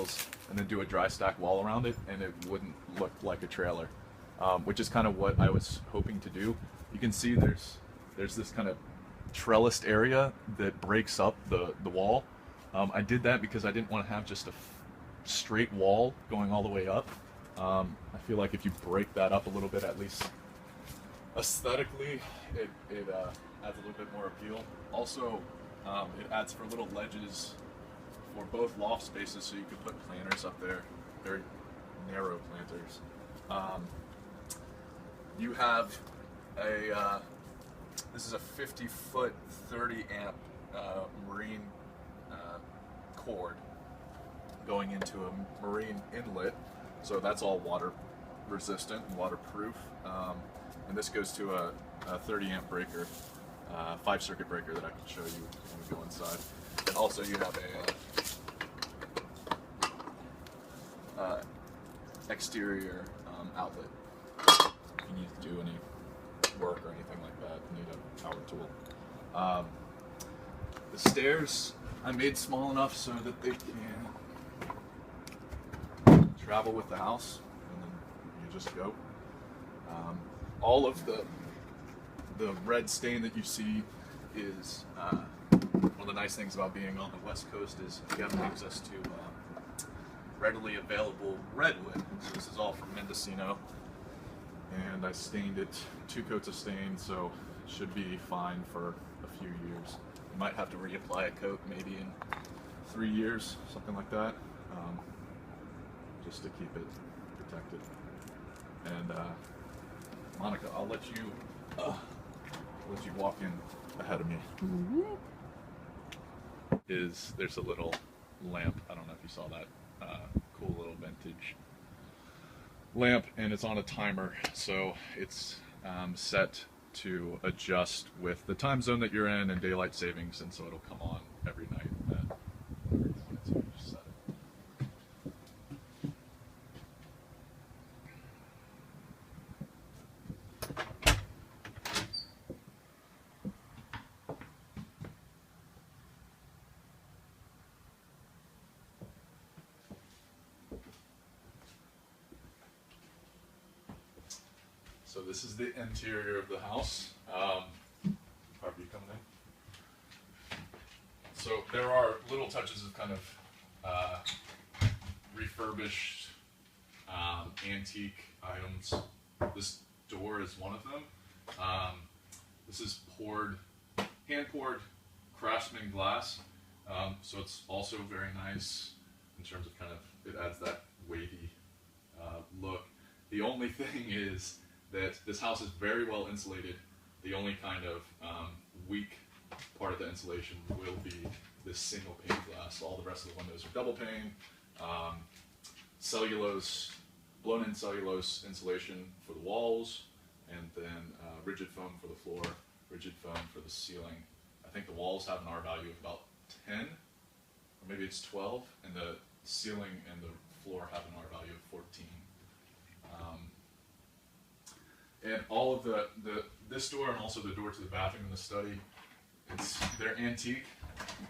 wheels and then do a dry stack wall around it, and it wouldn't look like a trailer, which is kind of what I was hoping to do. You can see there's this kind of trellised area that breaks up the wall. I did that because I didn't want to have just a straight wall going all the way up. I feel like if you break that up a little bit, at least aesthetically, it adds a little bit more appeal. Also, it adds for little ledges for both loft spaces, so you could put planters up there, very narrow planters. You have this is a 50-foot, 30-amp marine cord going into a marine inlet, so that's all water resistant and waterproof. And this goes to a 30-amp breaker, 5-circuit breaker that I can show you when we go inside. And also you have a exterior outlet if you need to do any work or anything like that. You need a power tool. The stairs I made small enough so that they can travel with the house, and then you just go. All of the red stain that you see is one of the nice things about being on the West Coast is you have access to readily available redwood. So this is all from Mendocino, and I stained it 2 coats of stain, so it should be fine for a few years. You might have to reapply a coat maybe in 3 years, something like that, just to keep it protected. And Monica, I'll let you walk in ahead of me. There's a little lamp. I don't know if you saw that cool little vintage lamp, and it's on a timer, so it's set to adjust with the time zone that you're in and daylight savings, and so it'll come on every night at whatever time it is you just set it. So this is the interior of the house. Harvey coming in. So there are little touches of kind of refurbished antique items. This door is one of them. This is hand poured craftsman glass. So it's also very nice in terms of it adds that weighty look. The only thing is that this house is very well insulated. The only kind of weak part of the insulation will be this single pane glass. All the rest of the windows are double pane. Cellulose, blown in cellulose insulation for the walls, and then rigid foam for the floor, rigid foam for the ceiling. I think the walls have an R value of about 10, or maybe it's 12, and the ceiling and the floor have an R value of 14. And all of this door and also the door to the bathroom and the study, they're antique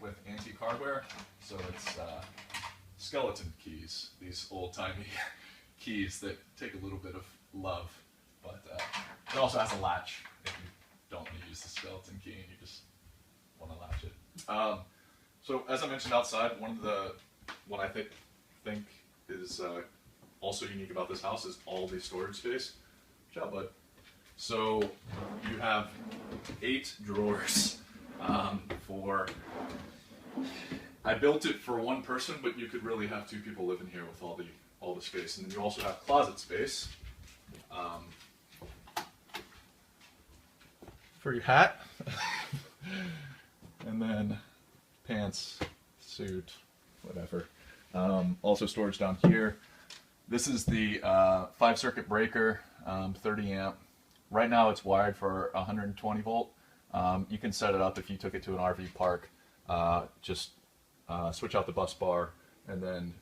with antique hardware. So it's skeleton keys, these old-timey keys that take a little bit of love. But it also has a latch if you don't want to use the skeleton key and you just want to latch it. So as I mentioned outside, what I think is also unique about this house is all the storage space. Good job, bud. So you have 8 drawers I built it for one person, but you could really have 2 people living here with all the space. And then you also have closet space for your hat, and then pants, suit, whatever. Also storage down here. This is the 5-circuit breaker, 30 amp. Right now it's wired for 120 volt. You can set it up if you took it to an RV park. Just switch out the bus bar and then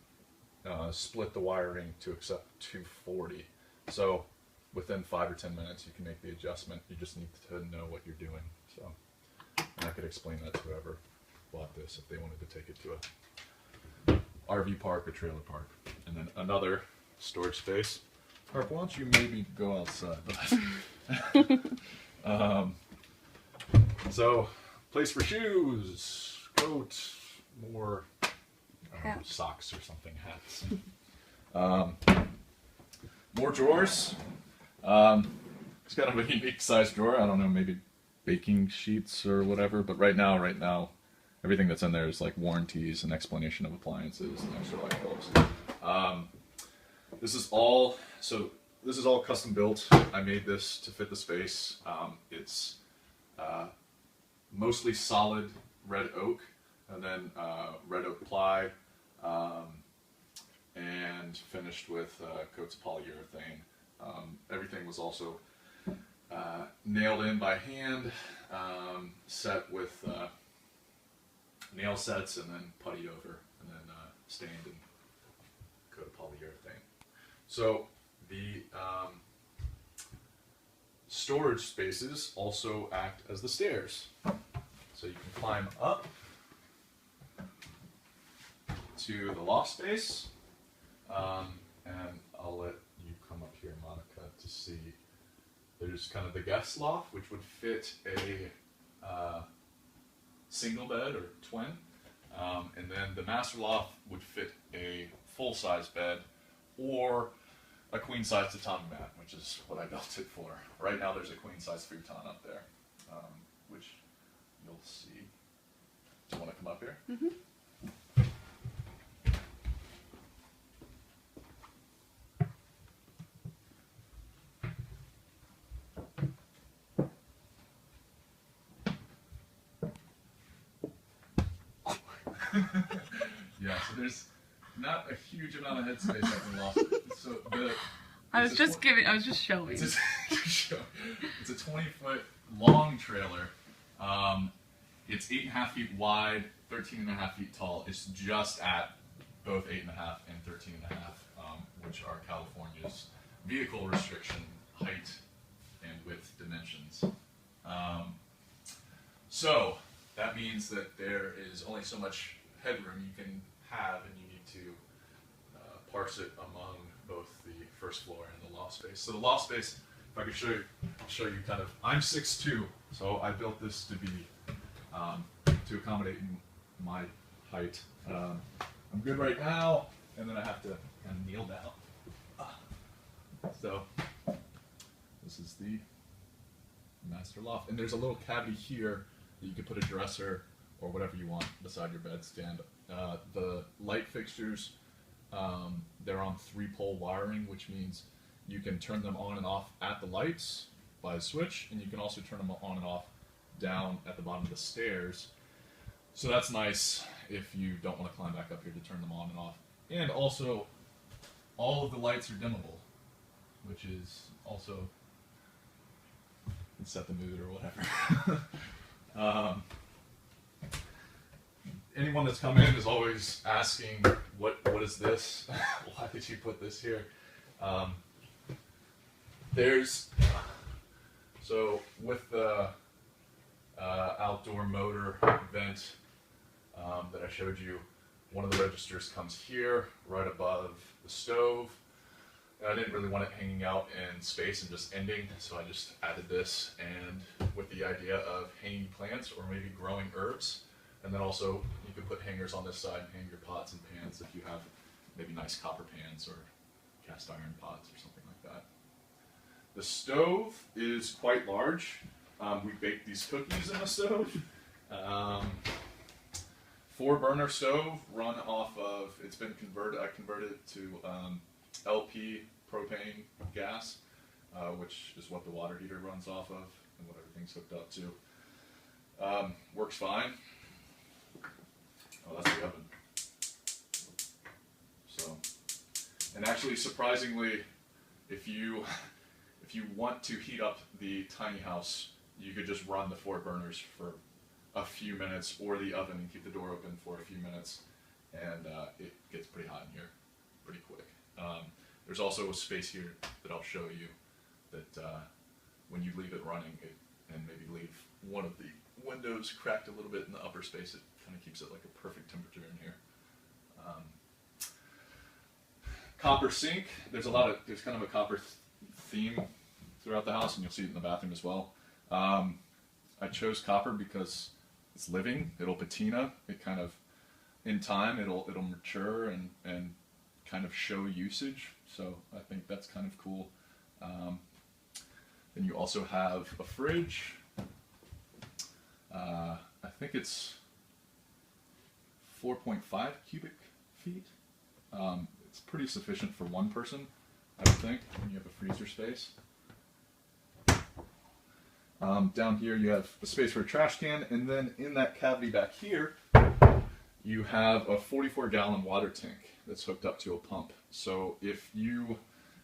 split the wiring to accept 240. So within 5 or 10 minutes you can make the adjustment. You just need to know what you're doing. So, and I could explain that to whoever bought this if they wanted to take it to RV park or trailer park. And then another storage space. Harp, why don't you maybe go outside? So, place for shoes, coat, more socks or something, hats. More drawers. It's kind of a unique size drawer. I don't know, maybe baking sheets or whatever. But right now, everything that's in there is like warranties and explanation of appliances and extra light bulbs. This is all custom built. I made this to fit the space. It's mostly solid red oak, and then red oak ply, and finished with coats of polyurethane. Everything was also nailed in by hand, set with nail sets, and then putty over, and then stained and coat of polyurethane. So the storage spaces also act as the stairs. So you can climb up to the loft space, and I'll let you come up here, Monica, to see. There's kind of the guest loft, which would fit a single bed or twin, and then the master loft would fit a full-size bed or a queen-size tatami mat, which is what I built it for. Right now there's a queen-size futon up there, which you'll see. Do you want to come up here? Mm-hmm. Yeah, so there's not a huge amount of headspace up in the loft. So I was just showing. It's a 20-foot long trailer. It's 8.5 feet wide, 13.5 feet tall. It's just at both 8.5 and 13.5, which are California's vehicle restriction height and width dimensions. So that means that there is only so much headroom you can have, and you need to parse it among both the first floor and the loft space. So the loft space, if I could show you, I'll show you kind of. I'm 6'2", so I built this to be to accommodate my height. I'm good right now, and then I have to kind of kneel down. So this is the master loft, and there's a little cavity here that you can put a dresser or whatever you want beside your bedstand. The light fixtures, they're on 3-pole wiring, which means you can turn them on and off at the lights by a switch, and you can also turn them on and off down at the bottom of the stairs. So that's nice if you don't want to climb back up here to turn them on and off. And also, all of the lights are dimmable, which is also, can set the mood or whatever. Anyone that's come in is always asking, what is this? Why did you put this here? So with the outdoor motor vent that I showed you, one of the registers comes here, right above the stove. I didn't really want it hanging out in space and just ending, so I just added this, and with the idea of hanging plants or maybe growing herbs. And then also, you can put hangers on this side and hang your pots and pans if you have maybe nice copper pans or cast iron pots or something like that. The stove is quite large. We baked these cookies in the stove. 4-burner stove run off of, it's been converted, I converted it to LP propane gas, which is what the water heater runs off of and what everything's hooked up to. Works fine. Oh, that's the oven. So, and actually, surprisingly, if you want to heat up the tiny house, you could just run the 4 burners for a few minutes, or the oven, and keep the door open for a few minutes, and it gets pretty hot in here pretty quick. There's also a space here that I'll show you that when you leave it running, and maybe leave one of the windows cracked a little bit in the upper space, it kind of keeps it like a perfect temperature in here. Copper sink. There's kind of a copper theme throughout the house, and you'll see it in the bathroom as well. I chose copper because it's living. It'll patina. It kind of, in time, it'll mature and kind of show usage. So I think that's kind of cool. Then you also have a fridge. I think it's 4.5 cubic feet. It's pretty sufficient for one person, I would think, when you have a freezer space. Down here you have a space for a trash can, and then in that cavity back here, you have a 44-gallon water tank that's hooked up to a pump. So if you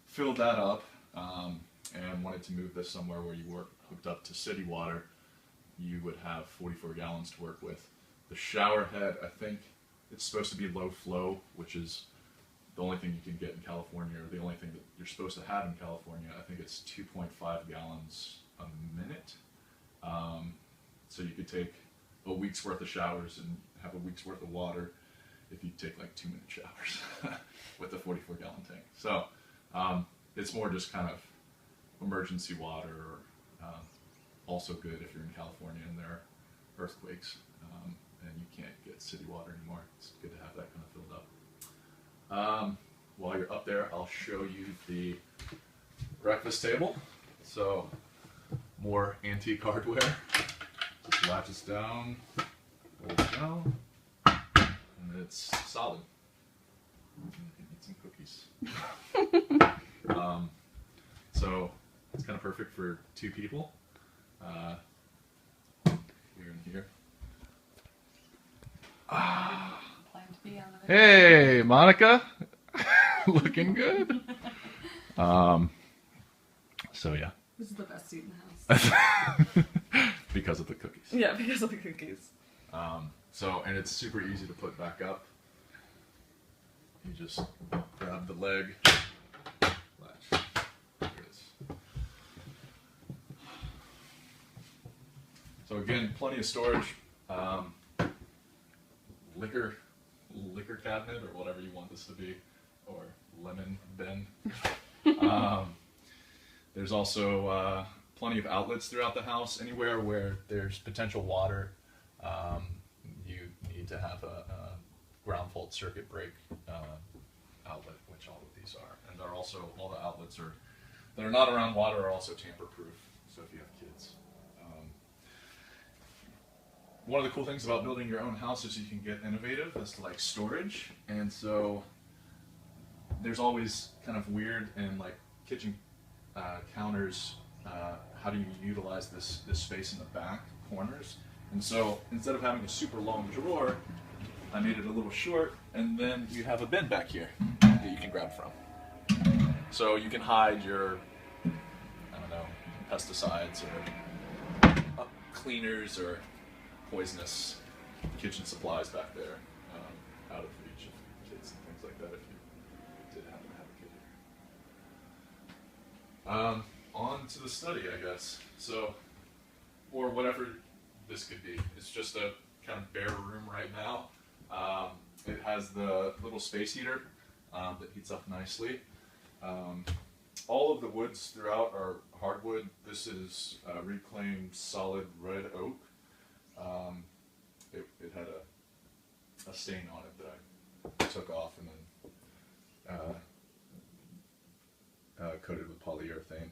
filled that up and wanted to move this somewhere where you weren't hooked up to city water, you would have 44 gallons to work with. The shower head, I think it's supposed to be low flow, which is the only thing you can get in California, or the only thing that you're supposed to have in California. I think it's 2.5 gallons a minute. So you could take a week's worth of showers and have a week's worth of water if you take like 2-minute showers with a 44-gallon tank. So it's more just kind of emergency water, or also good if you're in California and there are earthquakes and you can't get city water anymore. It's good to have that kind of filled up. While you're up there, I'll show you the breakfast table. So more antique hardware. Just latches down, folds down, and it's solid. You can eat some cookies. So it's kind of perfect for 2 people. Here and here. Hey, Monica, looking good. So yeah. This is the best seat in the house. Because of the cookies. Yeah, because of the cookies. And it's super easy to put back up. You just grab the leg, latch. There it is. So again, plenty of storage. Liquor cabinet, or whatever you want this to be, or lemon bin. There's also plenty of outlets throughout the house. Anywhere where there's potential water, you need to have a ground fault circuit break outlet, which all of these are. And they're also, all the outlets that are not around water are also tamper-proof, so if you have kids. One of the cool things about building your own house is you can get innovative as to like storage, and so there's always kind of weird and like kitchen counters. How do you utilize this space in the back corners? And so instead of having a super long drawer, I made it a little short, and then you have a bin back here that you can grab from. So you can hide your, I don't know, pesticides or cleaners or poisonous kitchen supplies back there, out of reach of kids and things like that if you did happen to have a kid here. On to the study, I guess. So, or whatever this could be. It's just a kind of bare room right now. It has the little space heater that heats up nicely. All of the woods throughout are hardwood. This is reclaimed solid red oak. It had a stain on it that I took off and then coated with polyurethane.